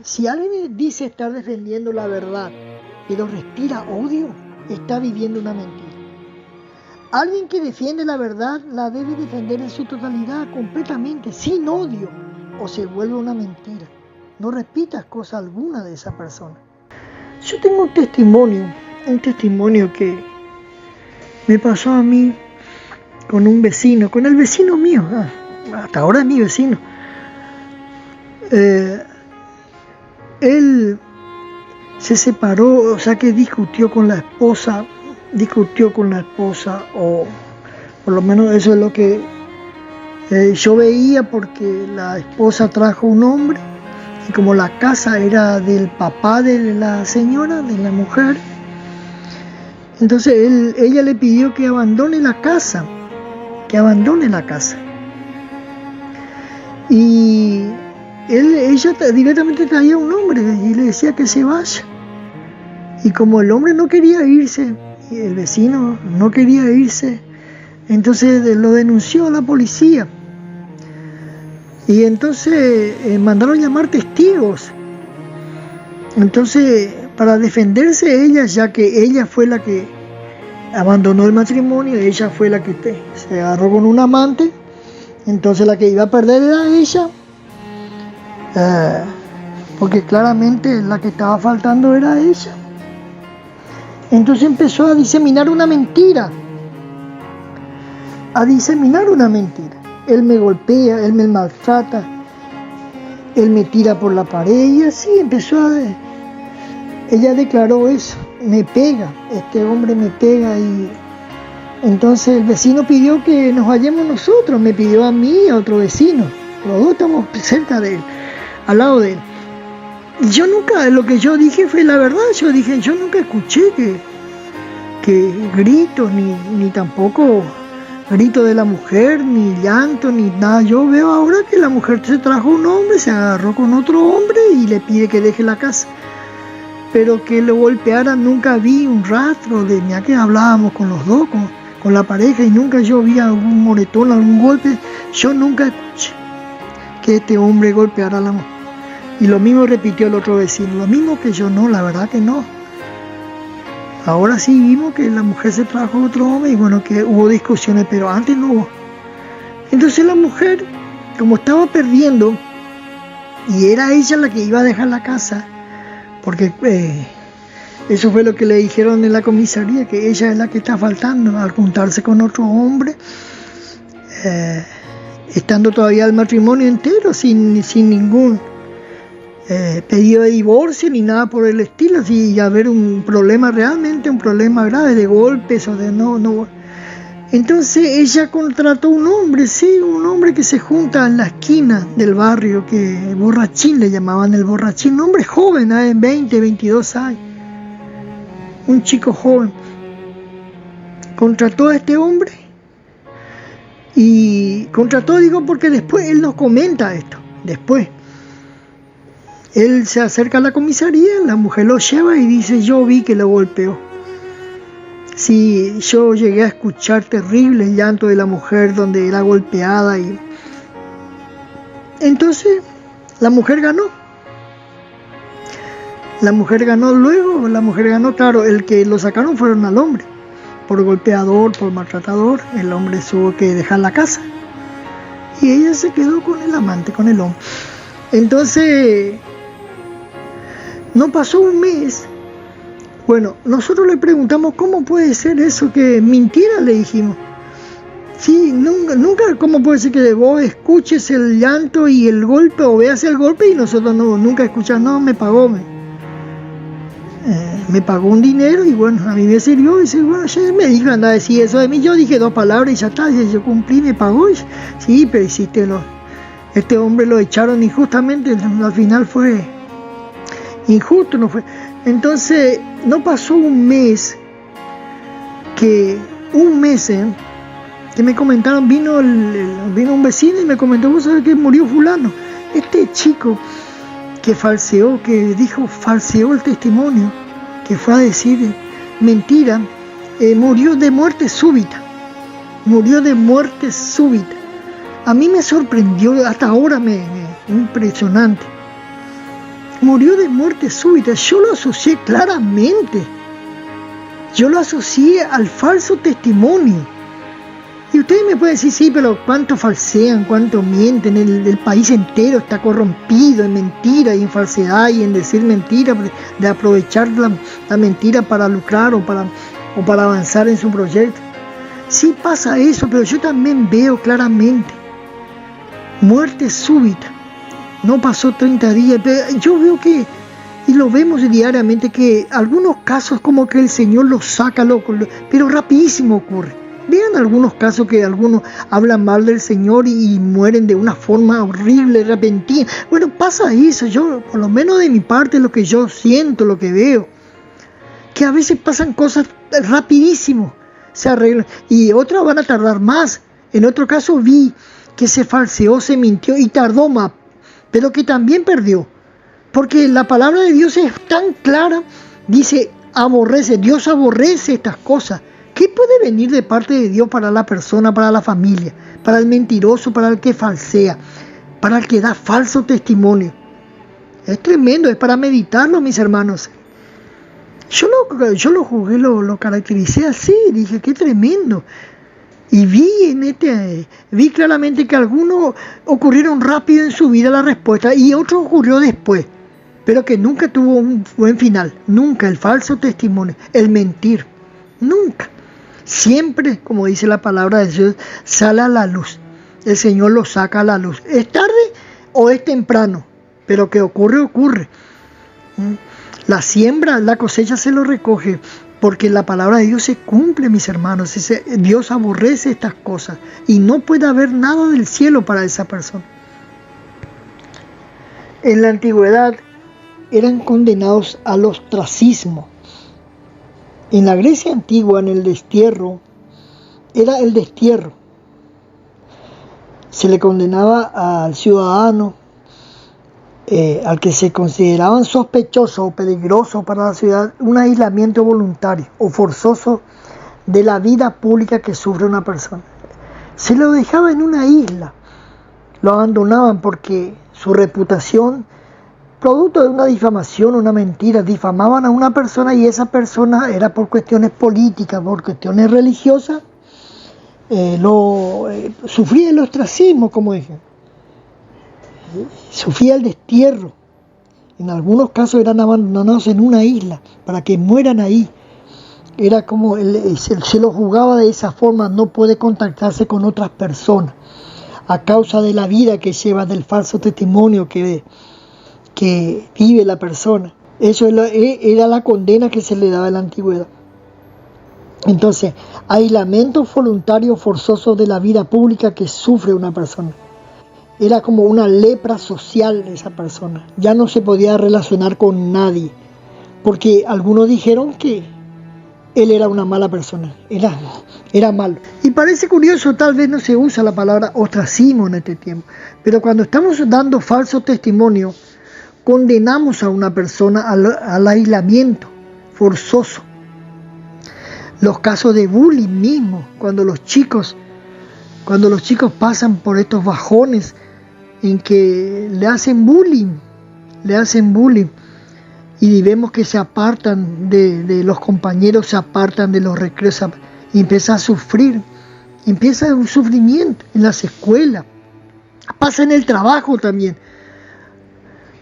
Si alguien dice estar defendiendo la verdad, pero respira odio, está viviendo una mentira. Alguien que defiende la verdad la debe defender en su totalidad, completamente, sin odio, o se vuelve una mentira. No repitas cosa alguna de esa persona. Yo tengo un testimonio que me pasó a mí con un vecino, con el vecino mío, hasta ahora es mi vecino. Él se separó, o sea que discutió con la esposa, o por lo menos eso es lo que yo veía, porque la esposa trajo un hombre y como la casa era del papá de la señora, de la mujer, entonces ella le pidió que abandone la casa, y ella directamente traía un hombre y le decía que se vaya. Y como el hombre no quería irse, y el vecino no quería irse, entonces lo denunció a la policía. Y entonces mandaron llamar testigos. Entonces, para defenderse ella, ya que ella fue la que abandonó el matrimonio, ella fue la que se agarró con un amante, entonces la que iba a perder era ella, porque claramente la que estaba faltando era ella. Entonces empezó a diseminar una mentira. Él me golpea, él me maltrata, él me tira por la pared, y así empezó ella declaró eso, me pega, este hombre me pega. Y entonces el vecino pidió que nos vayamos nosotros, me pidió a mí y a otro vecino, los dos estamos cerca de él, al lado de él. Y yo nunca, lo que yo dije fue la verdad, yo nunca escuché que gritos, ni tampoco grito de la mujer, ni llanto, ni nada. Yo veo ahora que la mujer se trajo un hombre, se agarró con otro hombre y le pide que deje la casa. Pero que lo golpeara, nunca vi un rastro de, mira que hablábamos con los dos, con la pareja, y nunca yo vi algún moretón, algún golpe. Yo nunca escuché que este hombre golpeara a la mujer. Y lo mismo repitió el otro vecino, lo mismo que yo, no, la verdad que no. Ahora sí vimos que la mujer se trajo a otro hombre y bueno, que hubo discusiones, pero antes no hubo. Entonces la mujer, como estaba perdiendo, y era ella la que iba a dejar la casa, porque eso fue lo que le dijeron en la comisaría, que ella es la que está faltando al juntarse con otro hombre, estando todavía el matrimonio entero, sin ningún pedido de divorcio ni nada por el estilo, así haber un problema, realmente un problema grave de golpes o de no. Entonces ella contrató un hombre que se junta en la esquina del barrio, que borrachín le llamaban, el borrachín, un hombre joven, 20, 22 años, un chico joven. Contrató a este hombre, y contrató, digo, porque después él nos comenta esto, después. Él se acerca a la comisaría, la mujer lo lleva y dice, yo vi que lo golpeó. Sí, yo llegué a escuchar terrible el llanto de la mujer donde era golpeada. Y entonces la mujer ganó. Claro, el que lo sacaron fueron al hombre, por golpeador, por maltratador. El hombre tuvo que dejar la casa y ella se quedó con el amante, con el hombre. Entonces, no pasó un mes. Bueno, nosotros le preguntamos cómo puede ser eso, que mentira, le dijimos. Sí, nunca, ¿cómo puede ser que vos escuches el llanto y el golpe, o veas el golpe y nosotros nunca escuchamos? No, me pagó, me pagó un dinero y bueno, a mí me sirvió. Y dice, bueno, ya me dijo, anda a decir eso de mí. Yo dije 2 palabras y ya está, yo cumplí, me pagó. Y, sí, pero hiciste este hombre lo echaron injustamente, al final fue injusto, no fue. Entonces no pasó un mes que me comentaron, vino un vecino y me comentó, vos sabés que murió fulano, este chico que falseó el testimonio, que fue a decir mentira, murió de muerte súbita. A mí me sorprendió, hasta ahora impresionante. murió de muerte súbita. Yo lo asocié claramente. Yo lo asocié al falso testimonio. Y ustedes me pueden decir, sí, pero ¿cuánto falsean, cuánto mienten? El país entero está corrompido en mentira y en falsedad y en decir mentiras, de aprovechar la mentira para lucrar o para avanzar en su proyecto. Sí pasa eso, pero yo también veo claramente muerte súbita. No pasó 30 días, pero yo veo que, y lo vemos diariamente, que algunos casos como que el Señor los saca, pero rapidísimo ocurre. Vean algunos casos que algunos hablan mal del Señor y mueren de una forma horrible, repentina. Bueno, pasa eso. Yo, por lo menos de mi parte, lo que yo siento, lo que veo, que a veces pasan cosas rapidísimo, se arreglan, y otras van a tardar más. En otro caso vi que se falseó, se mintió y tardó más, pero que también perdió. Porque la palabra de Dios es tan clara, dice, Dios aborrece estas cosas. ¿Qué puede venir de parte de Dios para la persona, para la familia, para el mentiroso, para el que falsea, para el que da falso testimonio? Es tremendo, es para meditarlo, mis hermanos. Yo lo jugué, lo caractericé así, dije, qué tremendo. Y vi claramente que algunos ocurrieron rápido en su vida la respuesta y otros ocurrió después, pero que nunca tuvo un buen final, nunca el falso testimonio, el mentir, nunca. Siempre, como dice la palabra de Dios, sale a la luz. El Señor lo saca a la luz. ¿Es tarde o es temprano? Pero que ocurre, ocurre. La siembra, la cosecha se lo recoge, porque la palabra de Dios se cumple, mis hermanos. Dios aborrece estas cosas y no puede haber nada del cielo para esa persona. En la antigüedad eran condenados al ostracismo. En la Grecia antigua, en el destierro, era el destierro. Se le condenaba al ciudadano, al que se consideraban sospechoso o peligroso para la ciudad, un aislamiento voluntario o forzoso de la vida pública que sufre una persona. Se lo dejaba en una isla, lo abandonaban porque su reputación, producto de una difamación, una mentira, difamaban a una persona y esa persona era por cuestiones políticas, por cuestiones religiosas, sufría el ostracismo, como dije, sufría el destierro. En algunos casos eran abandonados en una isla para que mueran ahí. Era como se lo jugaba de esa forma, no puede contactarse con otras personas a causa de la vida que lleva, del falso testimonio que vive la persona. Eso era la condena que se le daba en la antigüedad. Entonces, aislamiento voluntario forzoso de la vida pública que sufre una persona. Era como una lepra social de esa persona. Ya no se podía relacionar con nadie, porque algunos dijeron que él era una mala persona, era malo. Y parece curioso, tal vez no se usa la palabra ostracismo en este tiempo, pero cuando estamos dando falso testimonio, condenamos a una persona al aislamiento forzoso. Los casos de bullying mismo, cuando los chicos pasan por estos bajones en que le hacen bullying, y vemos que se apartan de los compañeros, se apartan de los recreos y empieza a sufrir, empieza un sufrimiento en las escuelas, pasa en el trabajo también.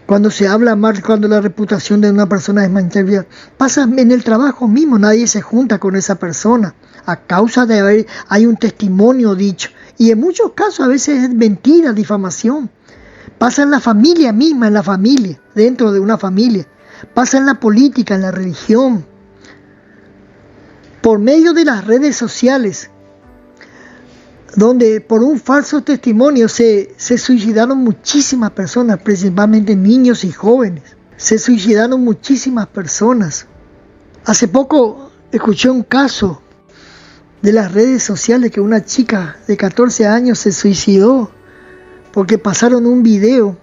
Cuando se habla mal, cuando la reputación de una persona es manchada, pasa en el trabajo mismo, nadie se junta con esa persona a causa de hay un testimonio dicho. Y en muchos casos a veces es mentira, difamación. Pasa en la familia misma, dentro de una familia. Pasa en la política, en la religión. Por medio de las redes sociales, donde por un falso testimonio se suicidaron muchísimas personas, principalmente niños y jóvenes. Se suicidaron muchísimas personas. Hace poco escuché un caso de las redes sociales que una chica de 14 años se suicidó porque pasaron un video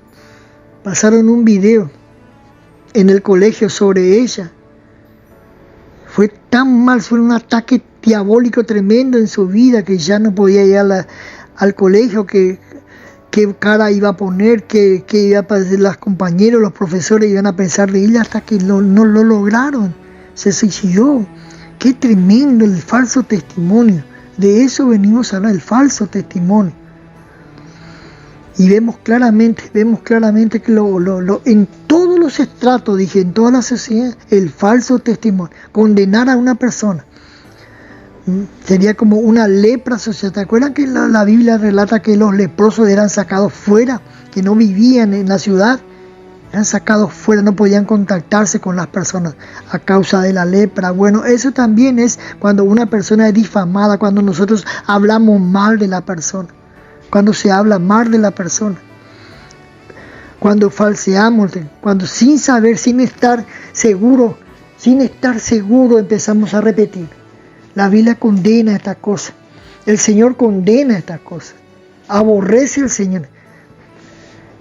en el colegio sobre ella. Fue tan mal, fue un ataque diabólico tremendo en su vida que ya no podía ir al colegio, que qué cara iba a poner, qué iba a parecer, los compañeros, los profesores iban a pensar de ella, hasta que no lo lograron. Se suicidó. Qué tremendo el falso testimonio. De eso venimos a hablar, el falso testimonio. Y vemos claramente que en todos los estratos, dije, en toda la sociedad, el falso testimonio, condenar a una persona, sería como una lepra social. ¿Te acuerdan que la Biblia relata que los leprosos eran sacados fuera, que no vivían en la ciudad? Eran sacados fuera, no podían contactarse con las personas a causa de la lepra. Bueno, eso también es cuando una persona es difamada, cuando nosotros hablamos mal de la persona, cuando se habla mal de la persona, cuando falseamos, cuando sin saber, sin estar seguro empezamos a repetir. La Biblia condena esta cosa. El Señor condena esta cosa. Aborrece el Señor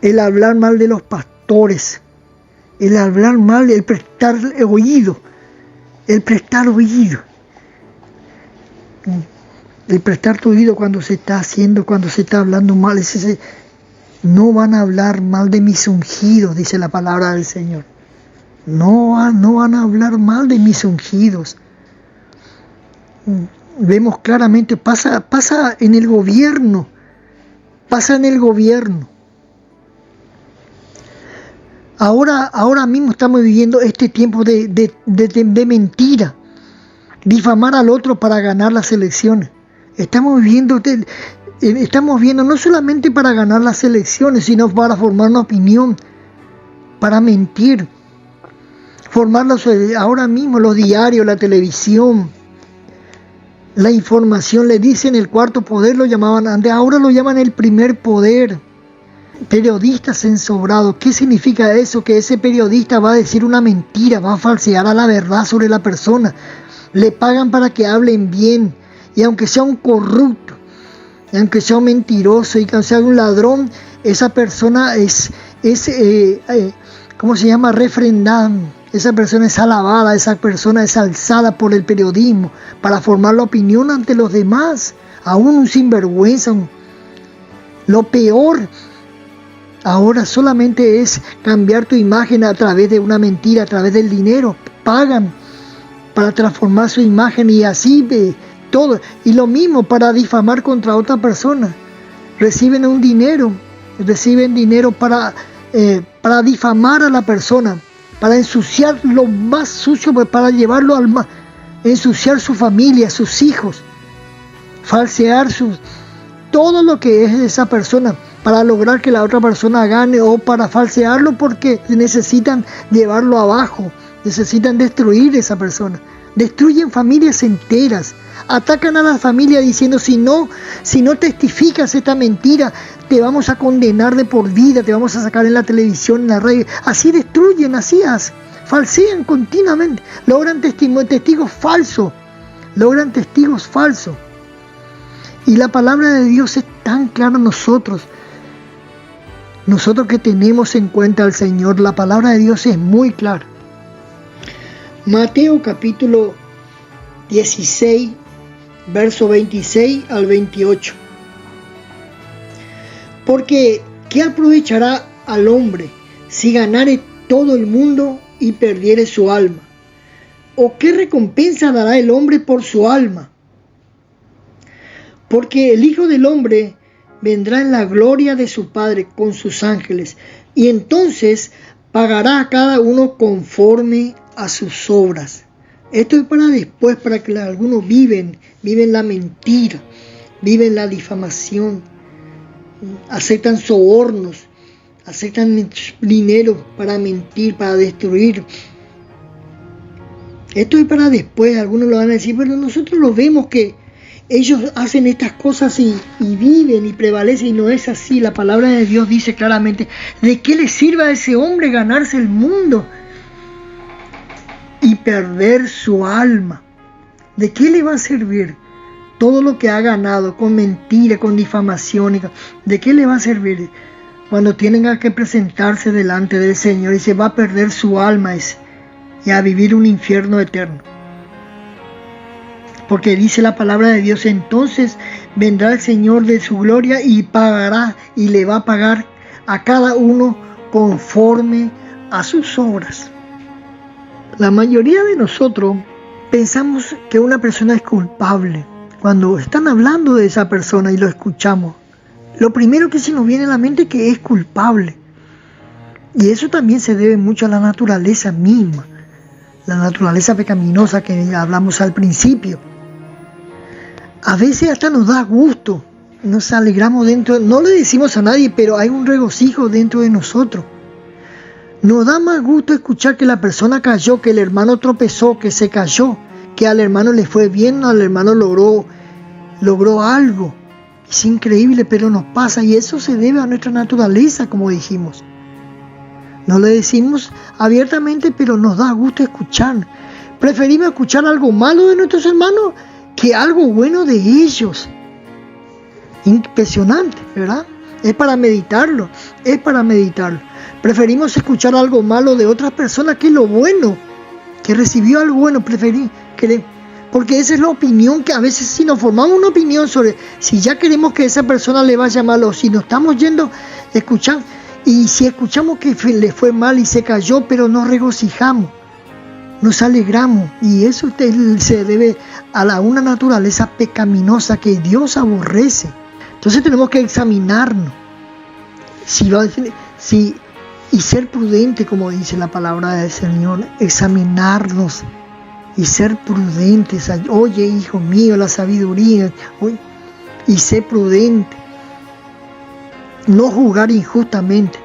el hablar mal de los pastores, el hablar mal, el prestar oído, el prestar tu oído cuando se está haciendo, cuando se está hablando mal. No van a hablar mal de mis ungidos, dice la palabra del Señor. No van a hablar mal de mis ungidos. Vemos claramente, pasa en el gobierno, Ahora mismo estamos viviendo este tiempo de mentira, difamar al otro para ganar las elecciones. Estamos viendo no solamente para ganar las elecciones, sino para formar una opinión, para mentir. Ahora mismo los diarios, la televisión, la información, le dicen el cuarto poder, lo llamaban antes, ahora lo llaman el primer poder. Periodistas ensobrados. ¿Qué significa eso? Que ese periodista va a decir una mentira, va a falsear a la verdad sobre la persona. Le pagan para que hablen bien. Y aunque sea un corrupto, y aunque sea un mentiroso, y aunque sea un ladrón, esa persona es ¿cómo se llama? Refrendada. Esa persona es alabada, esa persona es alzada por el periodismo para formar la opinión ante los demás. Aún un sinvergüenza. Lo peor ahora solamente es cambiar tu imagen a través de una mentira, a través del dinero. Pagan para transformar su imagen y así todo. Y lo mismo para difamar contra otra persona. Reciben dinero para difamar a la persona, para ensuciar lo más sucio, para llevarlo ensuciar su familia, sus hijos, falsear todo lo que es de esa persona, para lograr que la otra persona gane o para falsearlo porque necesitan llevarlo abajo, necesitan destruir a esa persona. Destruyen familias enteras, atacan a la familia diciendo si no testificas esta mentira, te vamos a condenar de por vida, te vamos a sacar en la televisión, en la radio. Así destruyen, falsean continuamente, logran testigos falsos, Y la palabra de Dios es tan clara a nosotros que tenemos en cuenta al Señor. La palabra de Dios es muy clara. Mateo capítulo 16, verso 26 al 28. Porque ¿qué aprovechará al hombre si ganare todo el mundo y perdiere su alma? ¿O qué recompensa dará el hombre por su alma? Porque el Hijo del Hombre vendrá en la gloria de su Padre con sus ángeles, y entonces pagará a cada uno conforme a sus obras. Esto es para después, para que algunos viven la mentira, viven la difamación, aceptan sobornos, aceptan dinero para mentir, para destruir. Esto es para después, algunos lo van a decir, pero nosotros lo vemos que ellos hacen estas cosas y viven y prevalecen, y no es así. La palabra de Dios dice claramente, ¿de qué le sirve a ese hombre ganarse el mundo y perder su alma? ¿De qué le va a servir todo lo que ha ganado con mentira, con difamación? ¿De qué le va a servir cuando tienen que presentarse delante del Señor y se va a perder su alma y a vivir un infierno eterno? Porque dice la palabra de Dios, entonces vendrá el Señor de su gloria y pagará y le va a pagar a cada uno conforme a sus obras. La mayoría de nosotros pensamos que una persona es culpable. Cuando están hablando de esa persona y lo escuchamos, lo primero que se nos viene a la mente es que es culpable. Y eso también se debe mucho a la naturaleza misma, la naturaleza pecaminosa que hablamos al principio. A veces hasta nos da gusto, nos alegramos dentro, no le decimos a nadie, pero hay un regocijo dentro de nosotros. Nos da más gusto escuchar que la persona cayó, que el hermano tropezó, que se cayó, que al hermano le fue bien, al hermano logró algo. Es increíble, pero nos pasa, y eso se debe a nuestra naturaleza, como dijimos. No le decimos abiertamente, pero nos da gusto escuchar. Preferimos escuchar algo malo de nuestros hermanos que algo bueno de ellos. Impresionante, ¿verdad? Es para meditarlo. Preferimos escuchar algo malo de otras personas que lo bueno, que recibió algo bueno. Porque esa es la opinión que a veces, si nos formamos una opinión sobre si ya queremos que esa persona le vaya mal, o si nos estamos yendo a escuchar, y si escuchamos que le fue mal y se cayó, pero nos regocijamos, nos alegramos, y eso se debe a una naturaleza pecaminosa que Dios aborrece. Entonces tenemos que examinarnos y ser prudente, como dice la palabra del Señor, examinarnos y ser prudentes. Oye, hijo mío, la sabiduría, y ser prudente, no juzgar injustamente,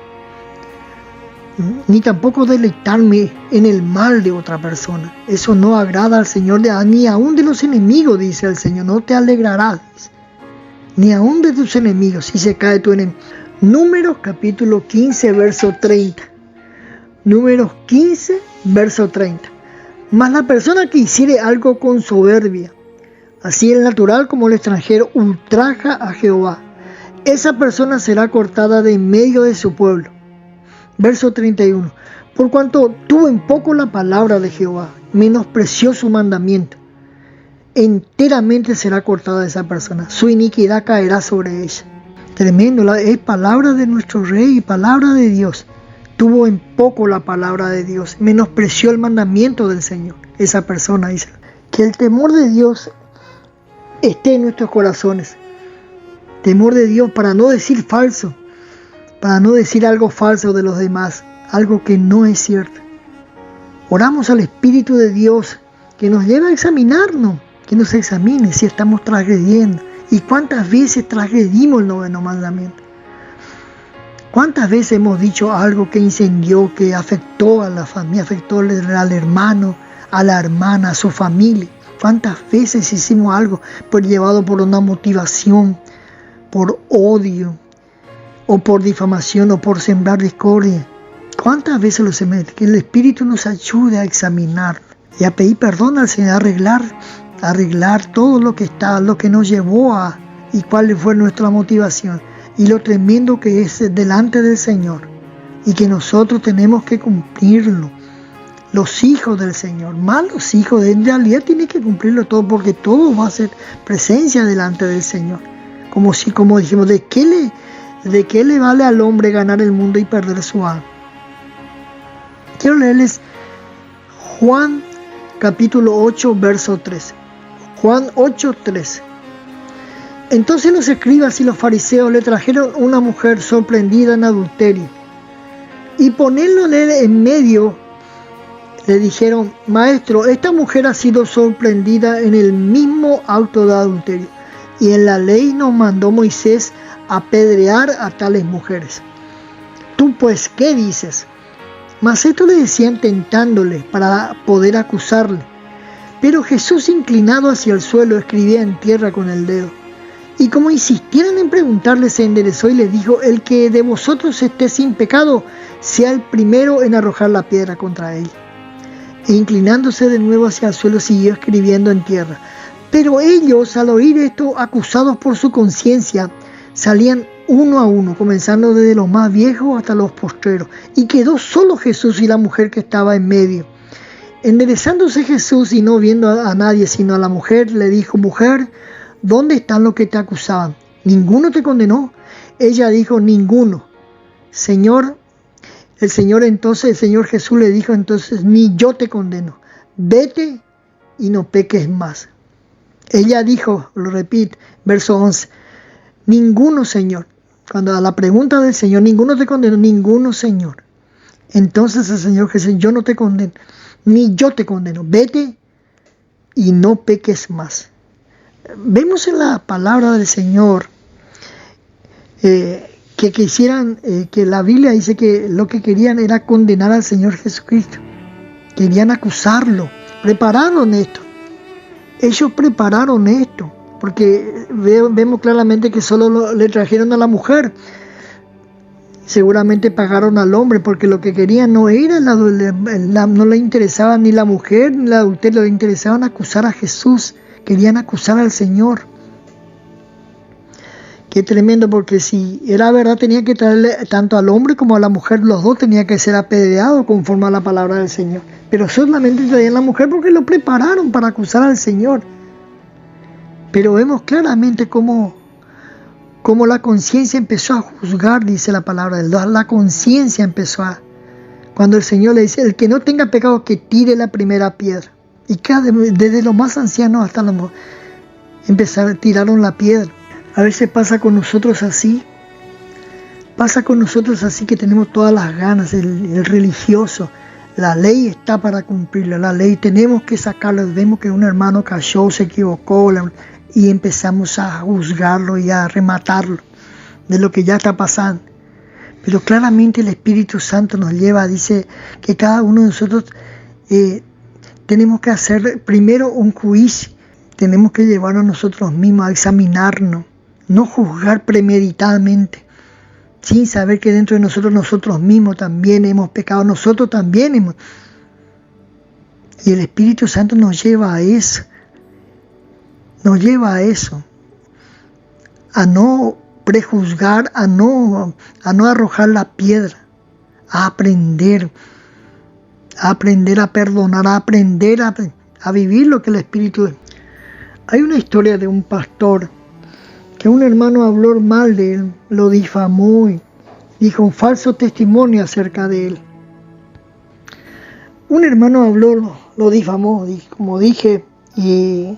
ni tampoco deleitarme en el mal de otra persona. Eso no agrada al Señor, ni aún de los enemigos, dice el Señor. No te alegrarás, ni aún de tus enemigos, si se cae tu enemigo. Números capítulo 15, verso 30. Números 15, verso 30. Mas la persona que hiciere algo con soberbia, así el natural como el extranjero, ultraja a Jehová, esa persona será cortada de en medio de su pueblo. Verso 31. Por cuanto tuvo en poco la palabra de Jehová, menospreció su mandamiento, enteramente será cortada esa persona, su iniquidad caerá sobre ella. Tremendo, es palabra de nuestro Rey y palabra de Dios. Tuvo en poco la palabra de Dios, menospreció el mandamiento del Señor. Esa persona dice que el temor de Dios esté en nuestros corazones. Temor de Dios para no decir falso, para no decir algo falso de los demás, algo que no es cierto. Oramos al Espíritu de Dios que nos lleve a examinarnos, que nos examine si estamos transgrediendo. ¿Y cuántas veces transgredimos el noveno mandamiento? ¿Cuántas veces hemos dicho algo que incendió, que afectó a la familia, afectó al hermano, a la hermana, a su familia? ¿Cuántas veces hicimos algo llevado por una motivación, por odio, o por difamación, o por sembrar discordia? ¿Cuántas veces lo se mete? Que el Espíritu nos ayude a examinar y a pedir perdón al Señor, a arreglar todo lo que está, lo que nos llevó y cuál fue nuestra motivación. Y lo tremendo que es delante del Señor, y que nosotros tenemos que cumplirlo. Los hijos del Señor, más los hijos, en realidad tienen que cumplirlo todo, porque todo va a ser presencia delante del Señor. Como dijimos, ¿de qué le vale al hombre ganar el mundo y perder su alma? Quiero leerles Juan capítulo 8, verso 3. Juan 8, 3. Entonces los escribas y los fariseos le trajeron una mujer sorprendida en adulterio, y poniéndole en medio, le dijeron: Maestro, esta mujer ha sido sorprendida en el mismo acto de adulterio, y en la ley nos mandó Moisés apedrear a tales mujeres. ¿Tú pues qué dices? Mas esto le decían tentándole para poder acusarle. Pero Jesús, inclinado hacia el suelo, escribía en tierra con el dedo. Y como insistieran en preguntarle, se enderezó y le dijo: El que de vosotros esté sin pecado, sea el primero en arrojar la piedra contra él. E inclinándose de nuevo hacia el suelo, siguió escribiendo en tierra. Pero ellos, al oír esto, acusados por su conciencia, salían uno a uno, comenzando desde los más viejos hasta los postreros. Y quedó solo Jesús y la mujer que estaba en medio. Enderezándose Jesús y no viendo a nadie sino a la mujer, le dijo: Mujer, ¿dónde están los que te acusaban? ¿Ninguno te condenó? Ella dijo, ninguno. Señor, el Señor Jesús le dijo entonces, ni yo te condeno. Vete y no peques más. Ella dijo, lo repito, verso 11, ninguno, Señor. Cuando a la pregunta del Señor, ninguno te condeno, ninguno, Señor. Entonces el Señor Jesús, yo no te condeno, ni yo te condeno. Vete y no peques más. Vemos en la palabra del Señor que quisieran, que la Biblia dice que lo que querían era condenar al Señor Jesucristo. Querían acusarlo. Prepararon esto. Ellos prepararon esto. Porque vemos claramente que solo le trajeron a la mujer. Seguramente pagaron al hombre, porque lo que querían no era no le interesaba ni la mujer ni el adulterio, le interesaban acusar a Jesús. Querían acusar al Señor. Qué tremendo, porque si era verdad tenía que traerle tanto al hombre como a la mujer, los dos tenían que ser apedreados conforme a la palabra del Señor. Pero solamente traían a la mujer porque lo prepararon para acusar al Señor. Pero vemos claramente cómo la conciencia empezó a juzgar, dice la palabra de Dios. La conciencia empezó a... Cuando el Señor le dice, el que no tenga pecado, que tire la primera piedra. Y desde los más ancianos hasta los... tiraron la piedra. A veces pasa con nosotros así. Pasa con nosotros así que tenemos todas las ganas, el religioso. La ley está para cumplirla, la ley tenemos que sacarla. Vemos que un hermano cayó, se equivocó y empezamos a juzgarlo y a rematarlo de lo que ya está pasando. Pero claramente el Espíritu Santo nos lleva, dice que cada uno de nosotros tenemos que hacer primero un juicio. Tenemos que llevarnos nosotros mismos a examinarnos, no juzgar premeditadamente, sin saber que dentro de nosotros mismos también hemos pecado, nosotros también hemos. Y el Espíritu Santo nos lleva a eso, a no prejuzgar, a no arrojar la piedra, a aprender a perdonar, a aprender a vivir lo que el Espíritu es. Hay una historia de un pastor que un hermano habló mal de él, lo difamó y dijo un falso testimonio acerca de él. Un hermano lo difamó, como dije, y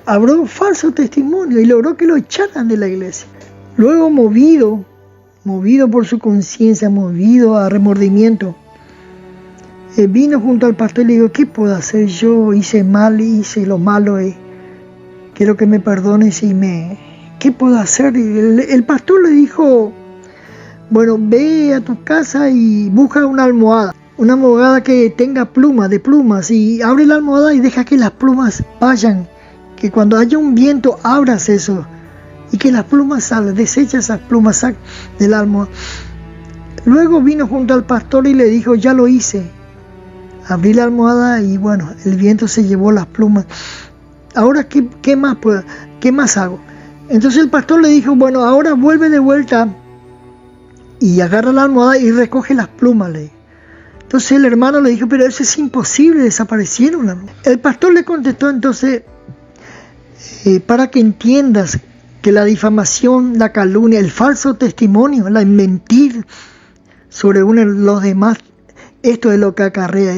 habló un falso testimonio y logró que lo echaran de la iglesia. Luego, movido por su conciencia, movido a remordimiento, vino junto al pastor y le dijo, ¿qué puedo hacer? Yo hice mal, hice lo malo, quiero que me perdones ¿qué puedo hacer? El pastor le dijo, bueno, ve a tu casa y busca una almohada que tenga plumas, y abre la almohada y deja que las plumas vayan, que cuando haya un viento abras eso, y que las plumas salgan, desecha esas plumas del almohada. Luego vino junto al pastor y le dijo, ya lo hice. Abrí la almohada y bueno, el viento se llevó las plumas. Ahora, ¿qué más hago? Entonces el pastor le dijo, bueno, ahora vuelve de vuelta y agarra la almohada y recoge las plumas, le dijo. Entonces el hermano le dijo, pero eso es imposible, desaparecieron. El pastor le contestó entonces, para que entiendas que la difamación, la calumnia, el falso testimonio, la mentir sobre los demás, esto es lo que acarrea.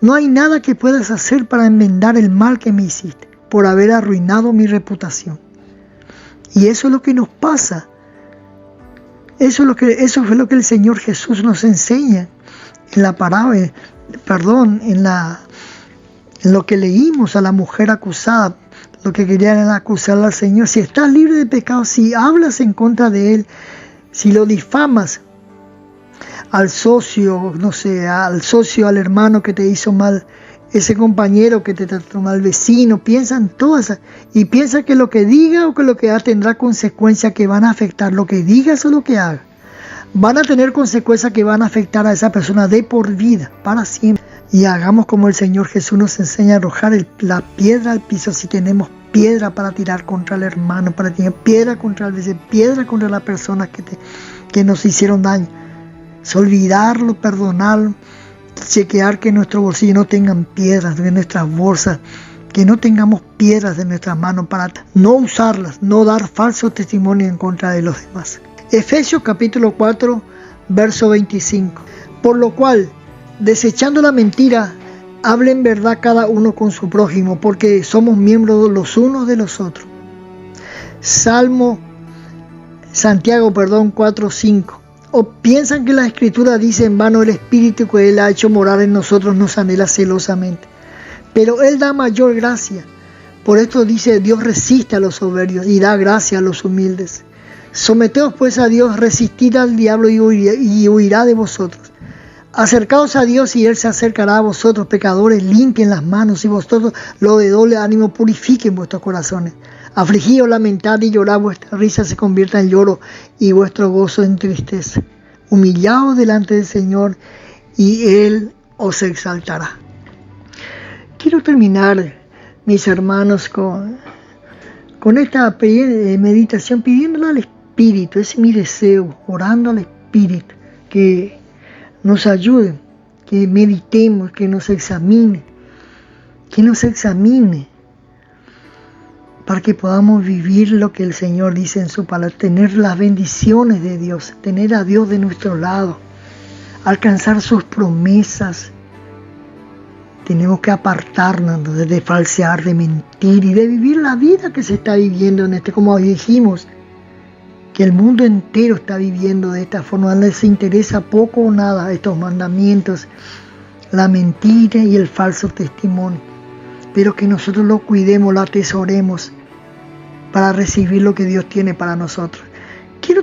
No hay nada que puedas hacer para enmendar el mal que me hiciste, por haber arruinado mi reputación. Y eso es lo que nos pasa. Eso fue lo que el Señor Jesús nos enseña en la parábola, en lo que leímos a la mujer acusada. Lo que querían era acusar al Señor. Si estás libre de pecado, si hablas en contra de Él, si lo difamas al socio, al hermano que te hizo mal, ese compañero que te trató mal, vecino, piensan todas y piensa que lo que diga o que lo que haga tendrá consecuencias que van a afectar lo que digas o lo que haga. Van a tener consecuencias que van a afectar a esa persona de por vida, para siempre. Y hagamos como el Señor Jesús nos enseña a arrojar la piedra al piso. Si tenemos piedra para tirar contra el hermano, para tirar piedra contra el vecino, piedra contra las personas que nos hicieron daño. Es olvidarlo, perdonarlo, chequear que nuestro bolsillo no tengan piedras en nuestras bolsas, que no tengamos piedras en nuestras manos para no usarlas, no dar falso testimonio en contra de los demás. Efesios capítulo 4, verso 25. Por lo cual, desechando la mentira, hablen verdad cada uno con su prójimo, porque somos miembros los unos de los otros. Santiago 4, 5. ¿O piensan que la Escritura dice en vano el Espíritu que Él ha hecho morar en nosotros nos anhela celosamente? Pero Él da mayor gracia. Por esto dice, Dios resiste a los soberbios y da gracia a los humildes. Someteos pues a Dios, resistid al diablo y huirá de vosotros. Acercaos a Dios y Él se acercará a vosotros, pecadores, limpien las manos y vosotros, los de doble ánimo, purifiquen vuestros corazones. Afligíos, lamentad y llorad, vuestra risa se convierta en lloro y vuestro gozo en tristeza. Humillaos delante del Señor y Él os exaltará. Quiero terminar, mis hermanos, con esta meditación pidiéndole al Espíritu, ese es mi deseo, orando al Espíritu, que nos ayude, que meditemos, que nos examine, para que podamos vivir lo que el Señor dice en su palabra, tener las bendiciones de Dios, tener a Dios de nuestro lado, alcanzar sus promesas. Tenemos que apartarnos de falsear, de mentir y de vivir la vida que se está viviendo en como dijimos, que el mundo entero está viviendo de esta forma. No les interesa poco o nada estos mandamientos, la mentira y el falso testimonio. Pero que nosotros lo cuidemos, lo atesoremos para recibir lo que Dios tiene para nosotros. Quiero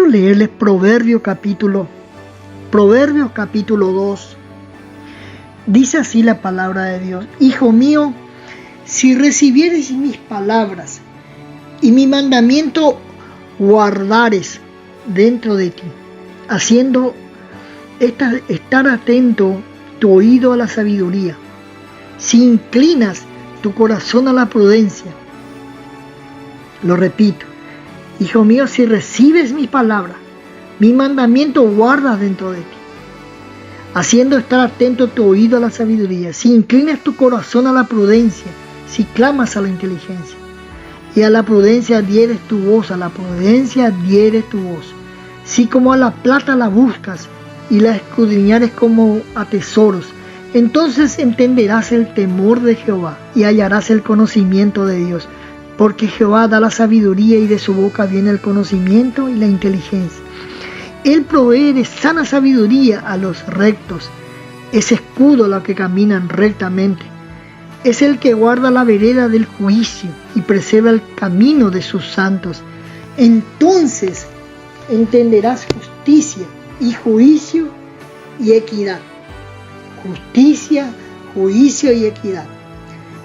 leerles Proverbios capítulo 2. Dice así la palabra de Dios: Hijo mío, si recibieres mis palabras y mi mandamiento guardares dentro de ti, haciendo estar atento tu oído a la sabiduría, si inclinas tu corazón a la prudencia. Lo repito, hijo mío, si recibes mis palabras, mi mandamiento guardas dentro de ti, haciendo estar atento tu oído a la sabiduría, si inclinas tu corazón a la prudencia, si clamas a la inteligencia, y a la prudencia dieres tu voz, si como a la plata la buscas y la escudriñares como a tesoros, entonces entenderás el temor de Jehová y hallarás el conocimiento de Dios, porque Jehová da la sabiduría y de su boca viene el conocimiento y la inteligencia. Él provee de sana sabiduría a los rectos, es escudo a los que caminan rectamente. Es el que guarda la vereda del juicio y preserva el camino de sus santos. Entonces entenderás justicia y juicio y equidad. Justicia, juicio y equidad.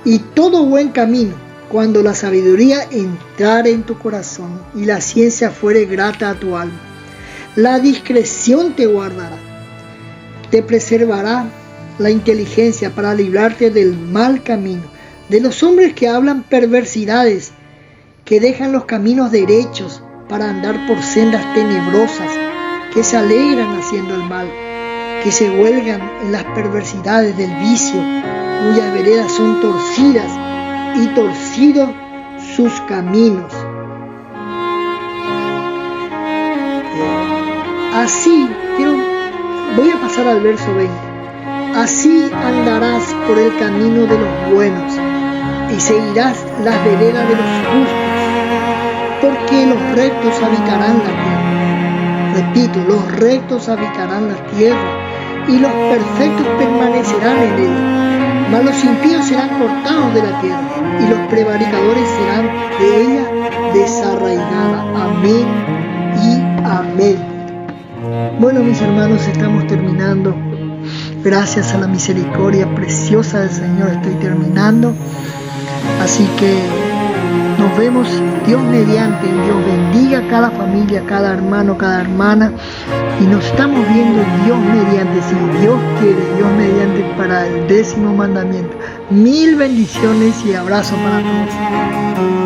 Y todo buen camino, cuando la sabiduría entrare en tu corazón y la ciencia fuere grata a tu alma. La discreción te guardará, te preservará la inteligencia para librarte del mal camino, de los hombres que hablan perversidades, que dejan los caminos derechos para andar por sendas tenebrosas, que se alegran haciendo el mal, que se huelgan en las perversidades del vicio, cuyas veredas son torcidas y torcidos sus caminos. Así, voy a pasar al verso 20. Así andarás por el camino de los buenos y seguirás las veredas de los justos, porque los rectos habitarán la tierra. Repito, los rectos habitarán la tierra y los perfectos permanecerán en ella. Mas los impíos serán cortados de la tierra y los prevaricadores serán de ella desarraigadas. Amén y amén. Bueno, mis hermanos, estamos terminando. Gracias a la misericordia preciosa del Señor estoy terminando. Así que nos vemos, Dios mediante. Dios bendiga a cada familia, cada hermano, cada hermana. Y nos estamos viendo Dios mediante, si Dios quiere, Dios mediante, para el 10º mandamiento. 1000 bendiciones y abrazos para todos.